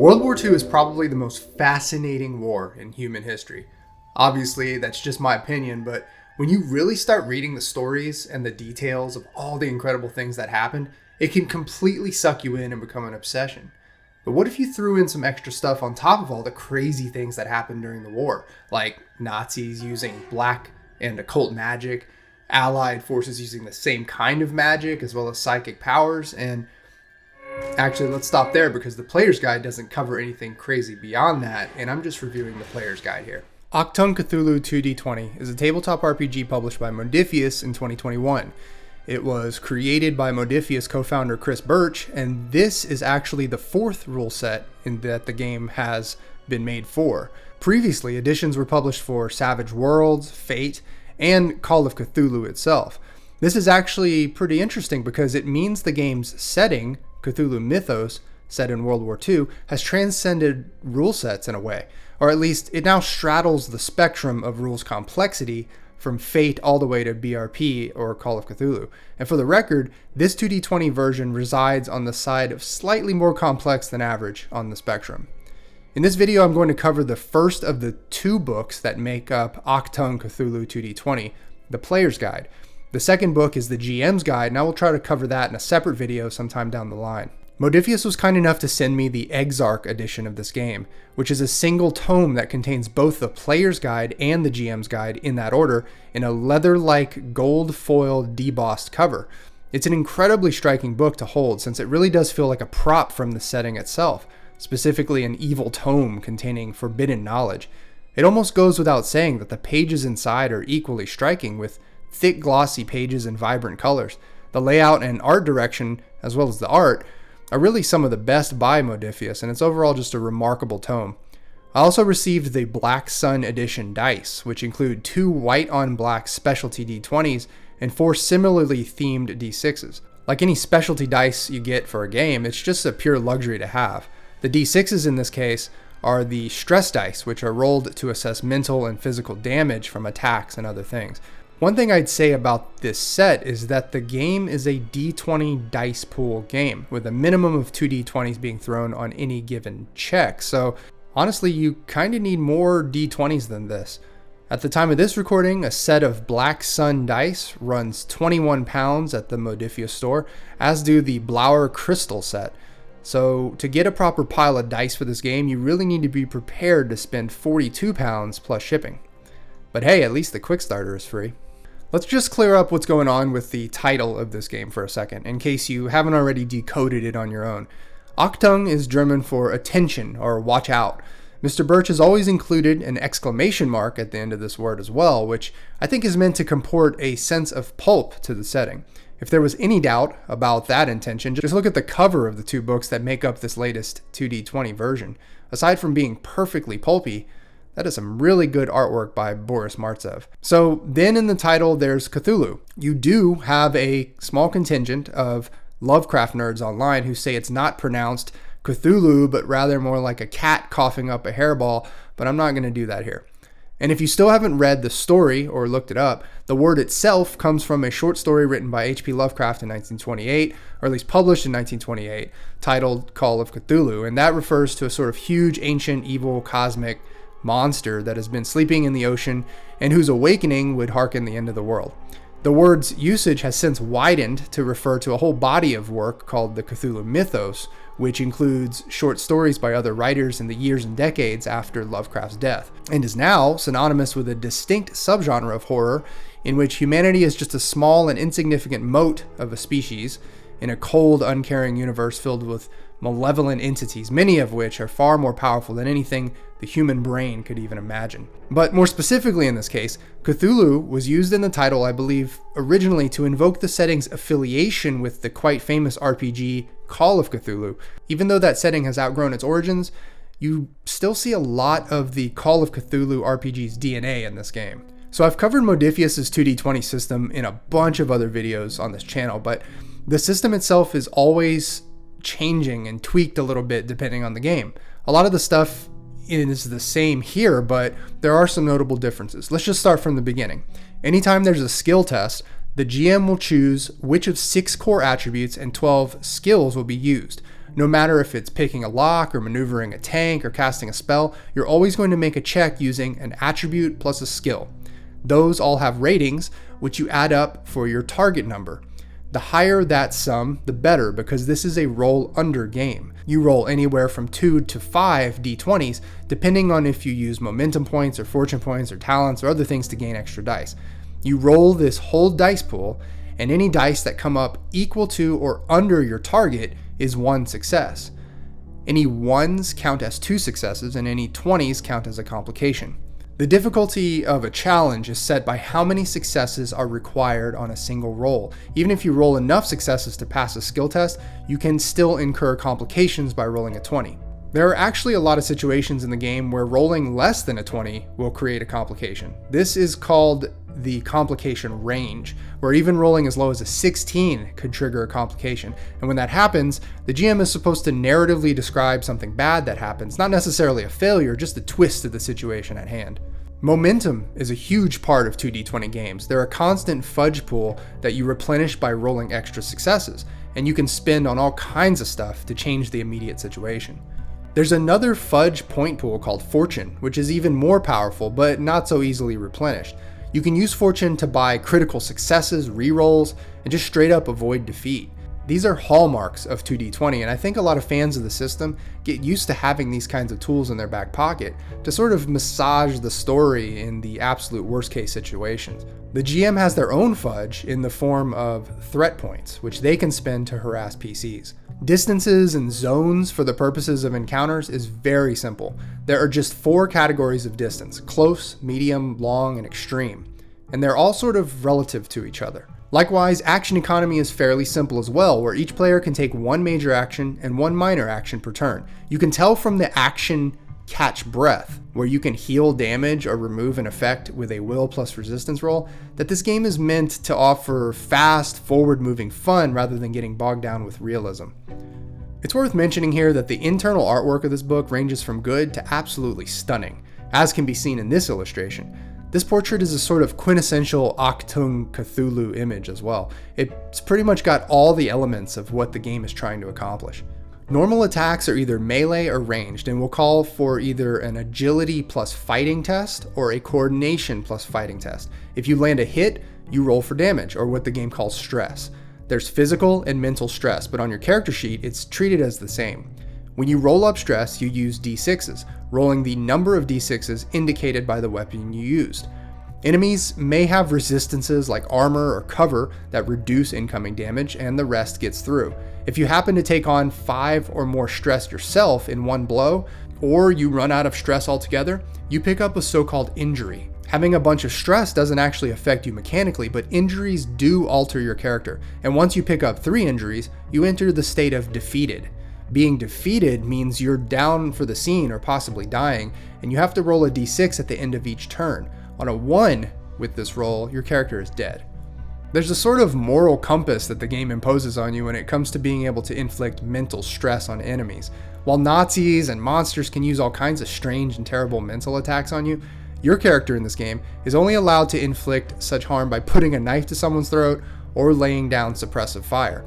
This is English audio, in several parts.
World War II is probably the most fascinating war in human history. Obviously, that's just my opinion, but when you really start reading the stories and the details of all the incredible things that happened, it can completely suck you in and become an obsession. But what if you threw in some extra stuff on top of all the crazy things that happened during the war, like Nazis using black and occult magic, Allied forces using the same kind of magic as well as psychic powers, and actually, let's stop there because the player's guide doesn't cover anything crazy beyond that, and I'm just reviewing the player's guide here. Achtung, Cthulhu 2D20 is a tabletop RPG published by Modiphius in 2021. It was created by Modiphius co-founder Chris Birch, and this is actually the fourth rule set that the game has been made for. Previously, editions were published for Savage Worlds, Fate, and Call of Cthulhu itself. This is actually pretty interesting because it means the game's setting, Cthulhu Mythos, set in World War II, has transcended rule sets in a way, or at least it now straddles the spectrum of rules complexity from Fate all the way to BRP or Call of Cthulhu. And for the record, this 2D20 version resides on the side of slightly more complex than average on the spectrum. In this video, I'm going to cover the first of the two books that make up Achtung Cthulhu 2D20, the Player's Guide. The second book is the GM's Guide, and I will try to cover that in a separate video sometime down the line. Modiphius was kind enough to send me the Exarch edition of this game, which is a single tome that contains both the Player's Guide and the GM's Guide in that order in a leather-like gold foil debossed cover. It's an incredibly striking book to hold since it really does feel like a prop from the setting itself, specifically an evil tome containing forbidden knowledge. It almost goes without saying that the pages inside are equally striking with thick glossy pages and vibrant colors. The layout and art direction, as well as the art, are really some of the best by Modiphius, and it's overall just a remarkable tome. I also received the Black Sun Edition dice, which include 2 white on black specialty D20s and 4 similarly themed D6s. Like any specialty dice you get for a game, it's just a pure luxury to have. The D6s in this case are the stress dice, which are rolled to assess mental and physical damage from attacks and other things. One thing I'd say about this set is that the game is a D20 dice pool game, with a minimum of 2 D20s being thrown on any given check. So honestly, you kind of need more D20s than this. At the time of this recording, a set of Black Sun dice runs £21 at the Modiphius store, as do the Blauer Crystal set. So to get a proper pile of dice for this game, you really need to be prepared to spend £42 plus shipping. But hey, at least the quick starter is free. Let's just clear up what's going on with the title of this game for a second, in case you haven't already decoded it on your own. Achtung is German for attention or watch out. Mr. Birch has always included an exclamation mark at the end of this word as well, which I think is meant to comport a sense of pulp to the setting. If there was any doubt about that intention, just look at the cover of the 2 books that make up this latest 2D20 version. Aside from being perfectly pulpy, that is some really good artwork by Boris Martsev. So then in the title, there's Cthulhu. You do have a small contingent of Lovecraft nerds online who say it's not pronounced Cthulhu, but rather more like a cat coughing up a hairball, but I'm not going to do that here. And if you still haven't read the story or looked it up, the word itself comes from a short story written by H.P. Lovecraft in 1928, or at least published in 1928, titled Call of Cthulhu, and that refers to a sort of huge, ancient, evil, cosmic monster that has been sleeping in the ocean and whose awakening would harken the end of the world. The word's usage has since widened to refer to a whole body of work called the Cthulhu Mythos, which includes short stories by other writers in the years and decades after Lovecraft's death, and is now synonymous with a distinct subgenre of horror in which humanity is just a small and insignificant mote of a species in a cold, uncaring universe filled with malevolent entities, many of which are far more powerful than anything the human brain could even imagine. But more specifically in this case, Cthulhu was used in the title, I believe, originally to invoke the setting's affiliation with the quite famous RPG Call of Cthulhu. Even though that setting has outgrown its origins, you still see a lot of the Call of Cthulhu RPG's DNA in this game. So I've covered Modiphius' 2D20 system in a bunch of other videos on this channel, but the system itself is always changing and tweaked a little bit depending on the game. A lot of the stuff is the same here, but there are some notable differences. Let's just start from the beginning. Anytime there's a skill test, the GM will choose which of 6 core attributes and 12 skills will be used. No matter if it's picking a lock or maneuvering a tank or casting a spell, you're always going to make a check using an attribute plus a skill. Those all have ratings, which you add up for your target number. The higher that sum, the better, because this is a roll under game. You roll anywhere from 2 to 5 d20s, depending on if you use momentum points or fortune points or talents or other things to gain extra dice. You roll this whole dice pool, and any dice that come up equal to or under your target is 1 success. Any 1s count as 2 successes, and any 20s count as a complication. The difficulty of a challenge is set by how many successes are required on a single roll. Even if you roll enough successes to pass a skill test, you can still incur complications by rolling a 20. There are actually a lot of situations in the game where rolling less than a 20 will create a complication. This is called the complication range, where even rolling as low as a 16 could trigger a complication. And when that happens, the GM is supposed to narratively describe something bad that happens, not necessarily a failure, just a twist of the situation at hand. Momentum is a huge part of 2d20 games. They're a constant fudge pool that you replenish by rolling extra successes, and you can spend on all kinds of stuff to change the immediate situation. There's another fudge point pool called Fortune, which is even more powerful, but not so easily replenished. You can use Fortune to buy critical successes, rerolls, and just straight up avoid defeat. These are hallmarks of 2d20, and I think a lot of fans of the system get used to having these kinds of tools in their back pocket to sort of massage the story in the absolute worst case situations. The GM has their own fudge in the form of threat points, which they can spend to harass PCs. Distances and zones for the purposes of encounters is very simple. There are just 4 categories of distance: close, medium, long, and extreme. And they're all sort of relative to each other. Likewise, action economy is fairly simple as well, where each player can take 1 major action and 1 minor action per turn. You can tell from the action Catch Breath, where you can heal damage or remove an effect with a will plus resistance roll, that this game is meant to offer fast, forward-moving fun rather than getting bogged down with realism. It's worth mentioning here that the internal artwork of this book ranges from good to absolutely stunning, as can be seen in this illustration. This portrait is a sort of quintessential Achtung Cthulhu image as well. It's pretty much got all the elements of what the game is trying to accomplish. Normal attacks are either melee or ranged and will call for either an agility plus fighting test or a coordination plus fighting test. If you land a hit, you roll for damage, or what the game calls stress. There's physical and mental stress, but on your character sheet, it's treated as the same. When you roll up stress, you use d6s, rolling the number of d6s indicated by the weapon you used. Enemies may have resistances like armor or cover that reduce incoming damage, and the rest gets through. If you happen to take on 5 or more stress yourself in one blow, or you run out of stress altogether, you pick up a so-called injury. Having a bunch of stress doesn't actually affect you mechanically, but injuries do alter your character, and once you pick up 3 injuries, you enter the state of defeated. Being defeated means you're down for the scene or possibly dying, and you have to roll a d6 at the end of each turn. On a 1 with this roll, your character is dead. There's a sort of moral compass that the game imposes on you when it comes to being able to inflict mental stress on enemies. While Nazis and monsters can use all kinds of strange and terrible mental attacks on you, your character in this game is only allowed to inflict such harm by putting a knife to someone's throat or laying down suppressive fire.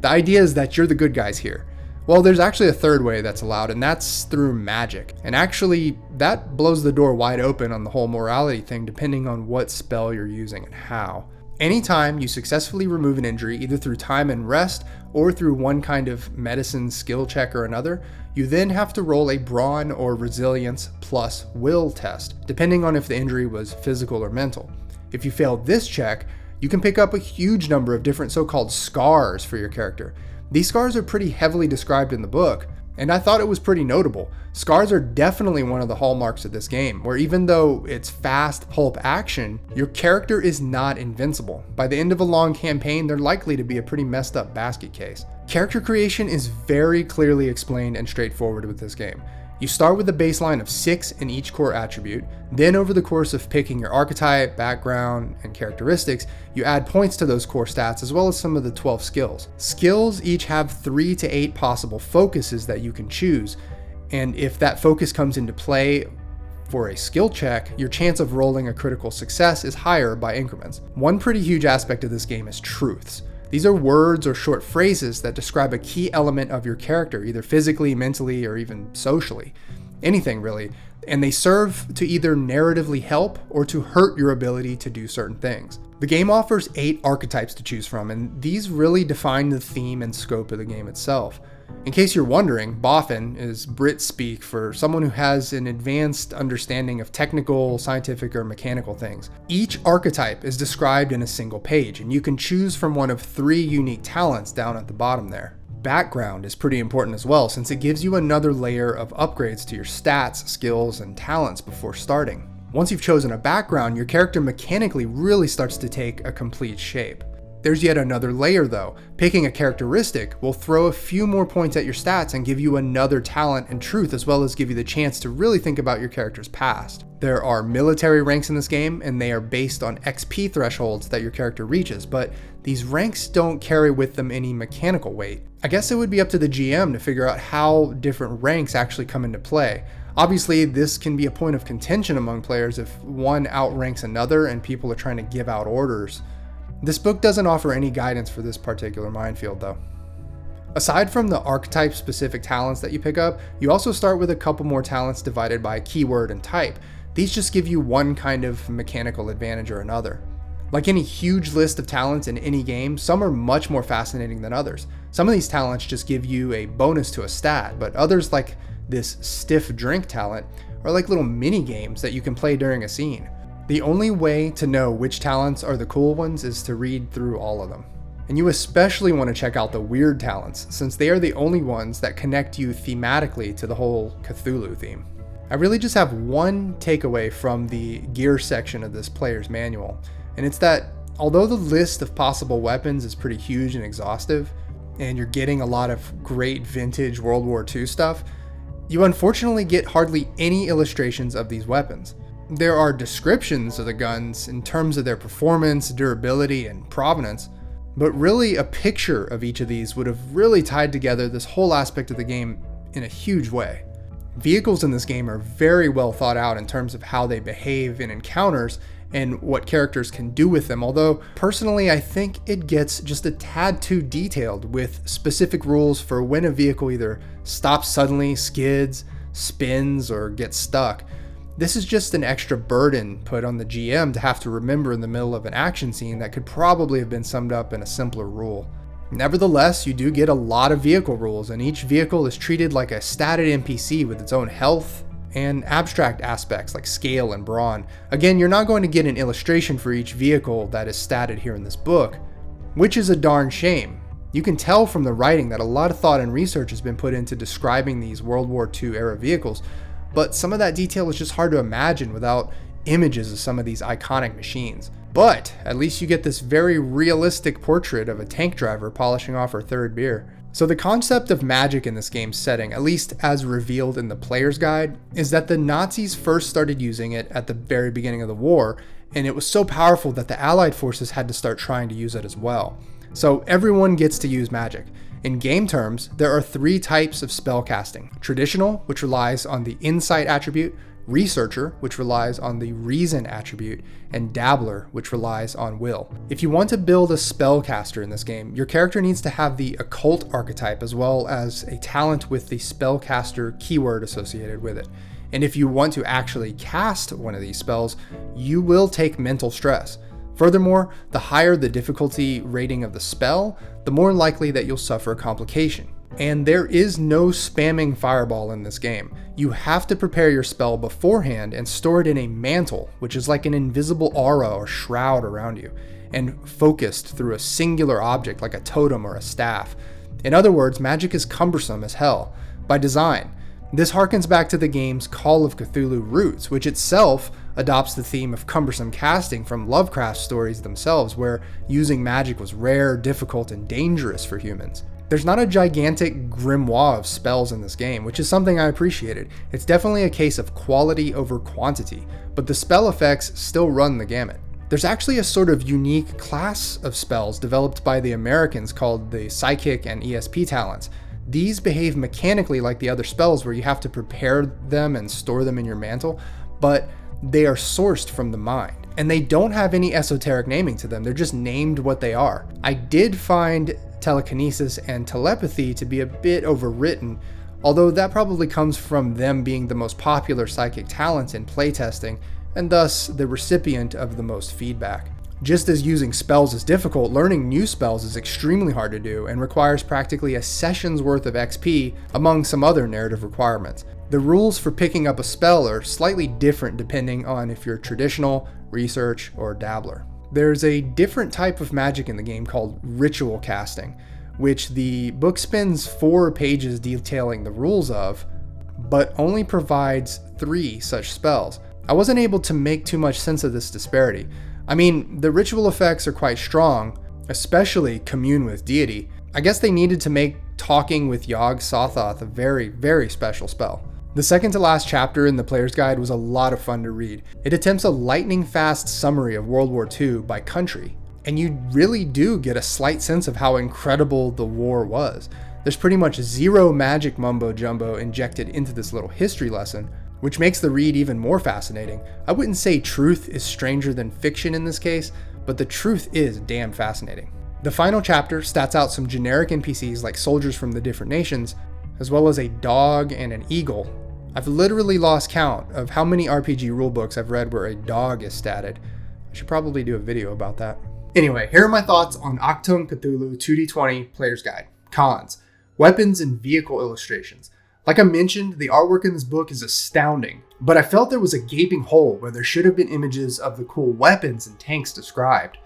The idea is that you're the good guys here. Well, there's actually a third way that's allowed, and that's through magic. And actually, that blows the door wide open on the whole morality thing, depending on what spell you're using and how. Anytime you successfully remove an injury, either through time and rest or through one kind of medicine skill check or another, you then have to roll a brawn or resilience plus will test, depending on if the injury was physical or mental. If you fail this check, you can pick up a huge number of different so-called scars for your character. These scars are pretty heavily described in the book, and I thought it was pretty notable. Scars are definitely one of the hallmarks of this game, where even though it's fast pulp action, your character is not invincible. By the end of a long campaign, they're likely to be a pretty messed up basket case. Character creation is very clearly explained and straightforward with this game. You start with a baseline of 6 in each core attribute, then over the course of picking your archetype, background, and characteristics, you add points to those core stats as well as some of the 12 skills. Skills each have 3 to 8 possible focuses that you can choose, and if that focus comes into play for a skill check, your chance of rolling a critical success is higher by increments. One pretty huge aspect of this game is truths. These are words or short phrases that describe a key element of your character, either physically, mentally, or even socially. Anything really. And they serve to either narratively help or to hurt your ability to do certain things. The game offers 8 archetypes to choose from, and these really define the theme and scope of the game itself. In case you're wondering, Boffin is Brit speak for someone who has an advanced understanding of technical, scientific, or mechanical things. Each archetype is described in a single page, and you can choose from one of 3 unique talents down at the bottom there. Background is pretty important as well, since it gives you another layer of upgrades to your stats, skills, and talents before starting. Once you've chosen a background, your character mechanically really starts to take a complete shape. There's yet another layer though. Picking a characteristic will throw a few more points at your stats and give you another talent and truth, as well as give you the chance to really think about your character's past. There are military ranks in this game, and they are based on XP thresholds that your character reaches, but these ranks don't carry with them any mechanical weight. I guess it would be up to the GM to figure out how different ranks actually come into play. Obviously, this can be a point of contention among players if one outranks another and people are trying to give out orders. This book doesn't offer any guidance for this particular minefield though. Aside from the archetype-specific talents that you pick up, you also start with a couple more talents divided by keyword and type. These just give you one kind of mechanical advantage or another. Like any huge list of talents in any game, some are much more fascinating than others. Some of these talents just give you a bonus to a stat, but others, like this stiff drink talent, are like little mini games that you can play during a scene. The only way to know which talents are the cool ones is to read through all of them. And you especially want to check out the weird talents, since they are the only ones that connect you thematically to the whole Cthulhu theme. I really just have one takeaway from the gear section of this player's manual, and it's that although the list of possible weapons is pretty huge and exhaustive, and you're getting a lot of great vintage World War II stuff, you unfortunately get hardly any illustrations of these weapons. There are descriptions of the guns in terms of their performance, durability, and provenance, but really a picture of each of these would have really tied together this whole aspect of the game in a huge way. Vehicles in this game are very well thought out in terms of how they behave in encounters and what characters can do with them, although personally I think it gets just a tad too detailed with specific rules for when a vehicle either stops suddenly, skids, spins, or gets stuck. This is just an extra burden put on the GM to have to remember in the middle of an action scene that could probably have been summed up in a simpler rule. Nevertheless, you do get a lot of vehicle rules, and each vehicle is treated like a statted NPC with its own health and abstract aspects like scale and brawn. Again, you're not going to get an illustration for each vehicle that is statted here in this book, which is a darn shame. You can tell from the writing that a lot of thought and research has been put into describing these World War II era vehicles, but some of that detail is just hard to imagine without images of some of these iconic machines. But at least you get this very realistic portrait of a tank driver polishing off her third beer. So the concept of magic in this game's setting, at least as revealed in the player's guide, is that the Nazis first started using it at the very beginning of the war, and it was so powerful that the Allied forces had to start trying to use it as well. So everyone gets to use magic. In game terms, there are 3 types of spell casting. Traditional, which relies on the insight attribute, Researcher, which relies on the reason attribute, and Dabbler, which relies on will. If you want to build a spellcaster in this game, your character needs to have the occult archetype as well as a talent with the spellcaster keyword associated with it. And if you want to actually cast one of these spells, you will take mental stress. Furthermore, the higher the difficulty rating of the spell, the more likely that you'll suffer a complication. And there is no spamming fireball in this game. You have to prepare your spell beforehand and store it in a mantle, which is like an invisible aura or shroud around you, and focused through a singular object like a totem or a staff. In other words, magic is cumbersome as hell, by design. This harkens back to the game's Call of Cthulhu roots, which itself adopts the theme of cumbersome casting from Lovecraft stories themselves, where using magic was rare, difficult, and dangerous for humans. There's not a gigantic grimoire of spells in this game, which is something I appreciated. It's definitely a case of quality over quantity, but the spell effects still run the gamut. There's actually a sort of unique class of spells developed by the Americans called the Psychic and ESP talents. These behave mechanically like the other spells where you have to prepare them and store them in your mantle, but they are sourced from the mind. and they don't have any esoteric naming to them. They're just named what they are. I did find telekinesis and telepathy to be a bit overwritten, although that probably comes from them being the most popular psychic talents in playtesting, and thus the recipient of the most feedback. Just as using spells is difficult, learning new spells is extremely hard to do and requires practically a session's worth of XP among some other narrative requirements. The rules for picking up a spell are slightly different depending on if you're traditional, research, or dabbler. There's a different type of magic in the game called ritual casting, which the book spends 4 pages detailing the rules of, but only provides 3 such spells. I wasn't able to make too much sense of this disparity. I mean, the ritual effects are quite strong, especially commune with deity. I guess they needed to make talking with Yog-Sothoth a very, very special spell. The second to last chapter in the player's guide was a lot of fun to read. It attempts a lightning-fast summary of World War II by country, and you really do get a slight sense of how incredible the war was. There's pretty much zero magic mumbo-jumbo injected into this little history lesson, which makes the read even more fascinating. I wouldn't say truth is stranger than fiction in this case, but the truth is damn fascinating. The final chapter stats out some generic NPCs like soldiers from the different nations, as well as a dog and an eagle. I've literally lost count of how many RPG rulebooks I've read where a dog is statted. I should probably do a video about that. Anyway, here are my thoughts on Achtung Cthulhu 2D20 Player's Guide. Cons: weapons and vehicle illustrations. Like I mentioned, the artwork in this book is astounding, but I felt there was a gaping hole where there should have been images of the cool weapons and tanks described.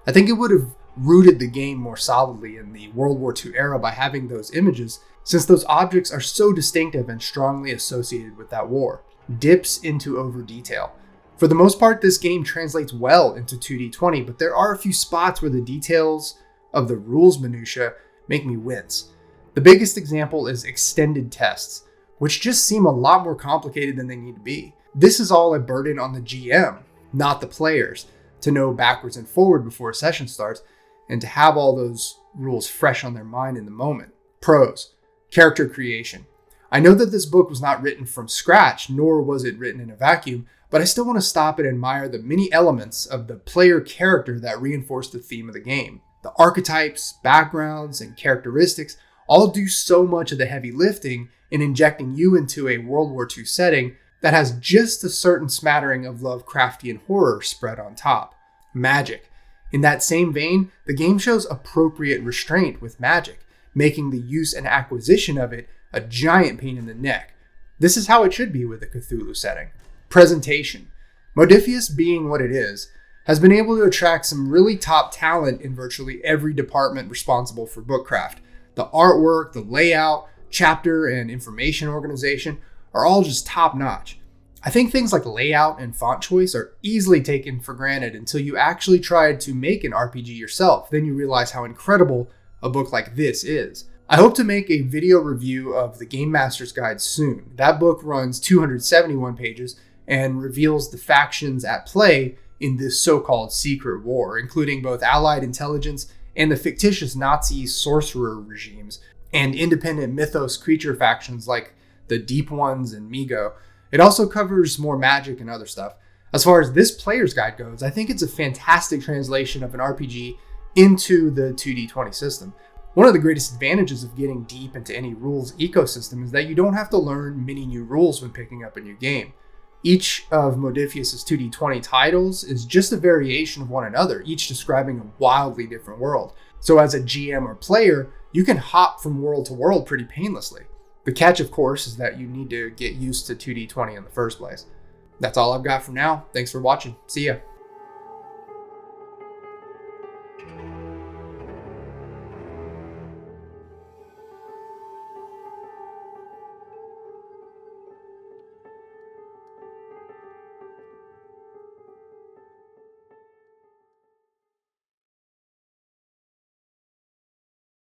I think it would have rooted the game more solidly in the World War II era by having those images, since those objects are so distinctive and strongly associated with that war. Dips into over detail. For the most part, this game translates well into 2D20, but there are a few spots where the details of the rules minutiae make me wince. The biggest example is extended tests, which just seem a lot more complicated than they need to be. This is all a burden on the GM, not the players, to know backwards and forward before a session starts, and to have all those rules fresh on their mind in the moment. Pros: character creation. I know that this book was not written from scratch, nor was it written in a vacuum, but I still want to stop and admire the many elements of the player character that reinforce the theme of the game. The archetypes, backgrounds, and characteristics all do so much of the heavy lifting in injecting you into a World War II setting that has just a certain smattering of Lovecraftian horror spread on top. Magic. In that same vein, the game shows appropriate restraint with magic, making the use and acquisition of it a giant pain in the neck. This is how it should be with a Cthulhu setting. Presentation. Modiphius, being what it is, has been able to attract some really top talent in virtually every department responsible for bookcraft. The artwork, the layout, chapter, and information organization are all just top notch. I think things like layout and font choice are easily taken for granted until you actually tried to make an RPG yourself. Then you realize how incredible a book like this is. I hope to make a video review of the Game Master's Guide soon. That book runs 271 pages and reveals the factions at play in this so-called secret war, including both Allied intelligence and the fictitious Nazi sorcerer regimes, and independent mythos creature factions like the Deep Ones and Migo. It also covers more magic and other stuff. As far as this player's guide goes, I think it's a fantastic translation of an RPG into the 2D20 system. One of the greatest advantages of getting deep into any rules ecosystem is that you don't have to learn many new rules when picking up a new game. Each of Modiphius' 2D20 titles is just a variation of one another, each describing a wildly different world. So as a GM or player, you can hop from world to world pretty painlessly. The catch, of course, is that you need to get used to 2D20 in the first place. That's all I've got for now. Thanks for watching. See ya.